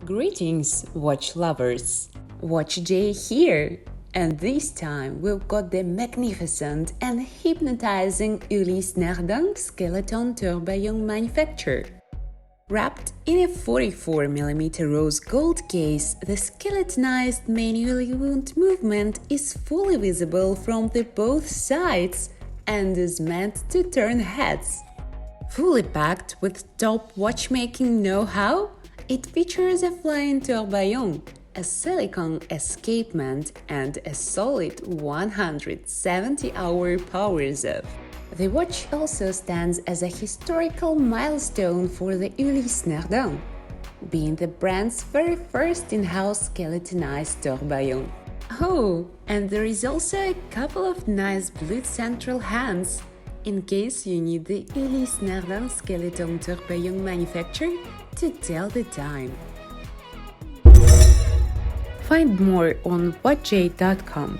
Greetings, watch lovers! Watch Jay here! And this time we've got the magnificent and hypnotizing Ulysse Nardin skeleton tourbillon manufacture. Wrapped in a 44mm rose gold case, the skeletonized manually wound movement is fully visible from the both sides and is meant to turn heads. Fully packed with top watchmaking know-how, it features a flying tourbillon, a silicone escapement, and a solid 170-hour power reserve. The watch also stands as a historical milestone for the Ulysse Nardin, being the brand's very first in-house skeletonized tourbillon. Oh, and there is also a couple of nice blue central hands, in case you need the Ulysse Nardin skeleton tourbillon manufacturer to tell the time. Find more on watchjay.com.